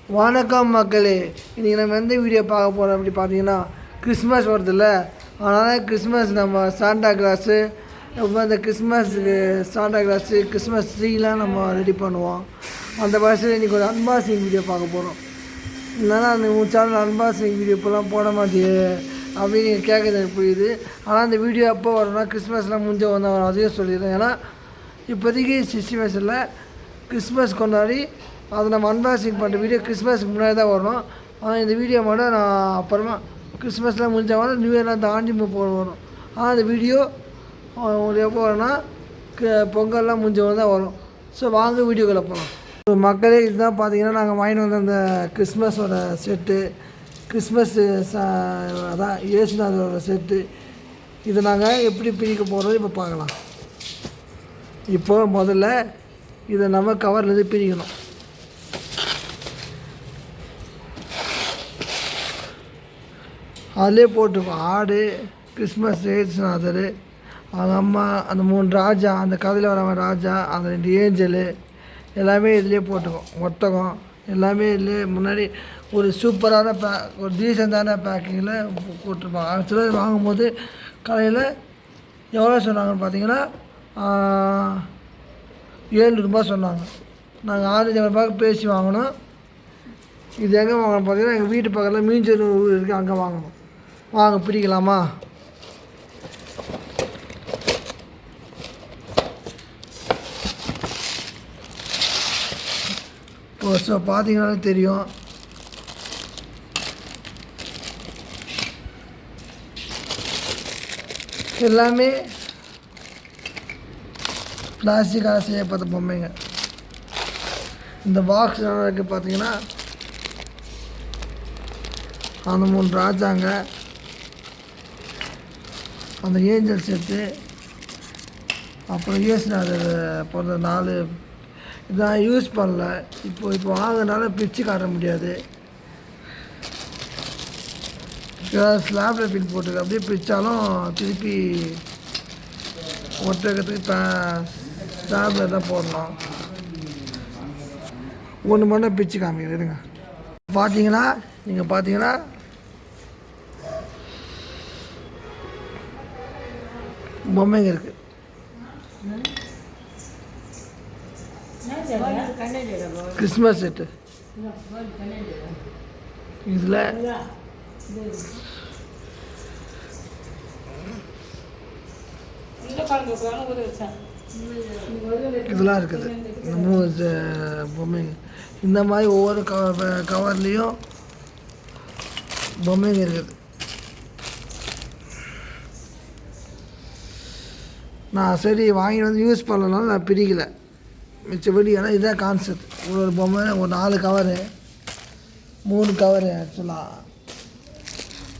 வணக்கம் மக்களே, இன்றைக்கி நம்ம எந்த வீடியோ பார்க்க போகிறோம் அப்படி பார்த்தீங்கன்னா, கிறிஸ்மஸ் வருதுல்ல. அதனால் கிறிஸ்மஸ் நம்ம சாண்டா கிளாஸு இந்த கிறிஸ்மஸுக்கு சாண்டா கிளாஸு கிறிஸ்மஸ் ட்ரீலாம் நம்ம ரெடி பண்ணுவோம். அந்த வயசில் இன்றைக்கி ஒரு அன்பாக்சிங் வீடியோ பார்க்க போகிறோம். இல்லைன்னா அந்த உங்கள் சேனல் அன்பாக்சிங் வீடியோ இப்போலாம் போட மாட்டேது அப்படின்னு நீங்கள் கேட்குறது எனக்கு புரியுது. ஆனால் அந்த வீடியோ எப்போ வரும்னா கிறிஸ்மஸ்லாம் முடிஞ்ச வந்தால் வரும், அதையும் சொல்லிடுறேன். ஏன்னா இப்போதைக்கு சிச்சுவேஷனில் கிறிஸ்மஸ் கொண்டாடி அதை நம்ம அன்பாக்சிங் பண்ணுற வீடியோ கிறிஸ்மஸுக்கு முன்னாடி தான் வரணும். ஆனால் இந்த வீடியோ மட்டும் நான் அப்புறமா கிறிஸ்மஸ்லாம் முடிஞ்சால் நியூ இயர்லாம் தாண்டி போட வரும். ஆனால் இந்த வீடியோ உங்களுக்கு எப்போ வரும்னா பொங்கல்லாம் முடிஞ்சவங்க தான் வரும். ஸோ வாங்க வீடியோக்குள்ளே போகலாம். மக்களே, இதுதான் பார்த்தீங்கன்னா நாங்கள் வாங்கிட்டு வந்த அந்த கிறிஸ்மஸோட செட்டு, கிறிஸ்மஸ்ஸு அதான் இயேசுநாதரோட செட்டு. இதை நாங்கள் எப்படி பிரிக்க போகிறோம் இப்போ பார்க்கலாம். இப்போ முதல்ல இதை நம்ம கவர்லேருந்து பிரிக்கணும். அதிலே போட்டிருக்கோம் ஆடு, கிறிஸ்மஸ் இயேசுநாதர், அவங்க அம்மா, அந்த 3 ராஜா, அந்த கதையில் வரவன் ராஜா, அந்த 2 ஏஞ்சலு எல்லாமே இதிலே போட்டுக்கோம். ஒட்டகம் எல்லாமே இதிலே முன்னாடி ஒரு சூப்பரான ஒரு டீசெண்டான பேக்கிங்கில் போட்டிருப்பாங்க. ஆக்சுவலாக வாங்கும்போது கடையில் எவ்வளோ சொன்னாங்கன்னு பார்த்தீங்கன்னா 7 ரூபா சொன்னாங்க. நாங்கள் 6 ரூபாய்க்கு பேசி வாங்கினோம். இது எங்கே வாங்கணும் பார்த்தீங்கன்னா எங்கள் வீட்டு பக்கத்தில் மீஞ்சூர் ஊர் இருக்குது, அங்கே வாங்கணும். வாங்க பிரிக்கலாமா? ஸோ பார்த்தீங்கன்னாலே தெரியும். எல்லாமே பிளாஸ்டிக்கால் செய்யப்பட்ட பொம்மைங்க. இந்த பாக்ஸ் நல்லா இருக்குது பார்த்தீங்கன்னா, அந்த 3 ராஜாங்க, அந்த ஏஞ்சல் செட்டு, அப்புறம் இயேசுநாதர் பிறந்த 4 இதான் யூஸ் பண்ணல. இப்போ வாங்கினால பிரித்து காட்ட முடியாது. ஸ்லாப்பில் பின் போட்டுருக்கு, அப்படியே பிரித்தாலும் திருப்பி ஒட்டுறதுக்கு ஸ்லாப்பில் தான் போடணும். ஒன்று மட்டும் பிரித்து காமிக்கிறேங்க. பார்த்தீங்கன்னா நீங்கள் பார்த்தீங்கன்னா பொம்மைங்க இருக்குது. கிறிஸ்மஸ் செட்டு இதில் இதெல்லாம் இருக்குது. இந்த பொம்மைங்க இந்த மாதிரி ஒவ்வொரு கவர்லேயும் பொம்மைங்க இருக்குது. நான் சரி வாங்கி வந்து யூஸ் பண்ணலாம், நான் பிரிக்கலை மிச்சபடி. ஏன்னா இதுதான் கான்செப்ட். ஒரு பொம்மை ஒரு 4 கவரு, 3 கவரு, ஆக்சுவலாக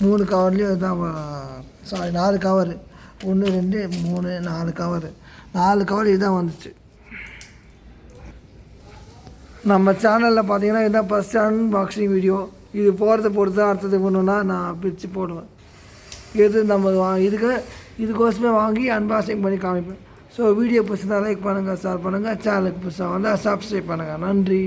3 கவர்லேயும் இதுதான், சாரி 4 கவரு, 1 2 3 4 கவரு, 4 கவர் இதுதான் வந்துச்சு. நம்ம சேனலில் பார்த்தீங்கன்னா இதுதான் ஃபஸ்ட் அன்பாக்சிங் வீடியோ. இது போகிறத பொறுத்து தான் அடுத்தது பண்ணணுன்னா நான் பிரித்து போடுவேன். எது நம்ம இதுக்கோசமே வாங்கி அன்பாக்சிங் பண்ணி காமிப்பேன். ஸோ வீடியோ பிடிச்சிருந்தா லைக் பண்ணுங்கள், ஷேர் பண்ணுங்கள், சேனலுக்கு புதுசாக வந்தால் சப்ஸ்கிரைப் பண்ணுங்கள். நன்றி.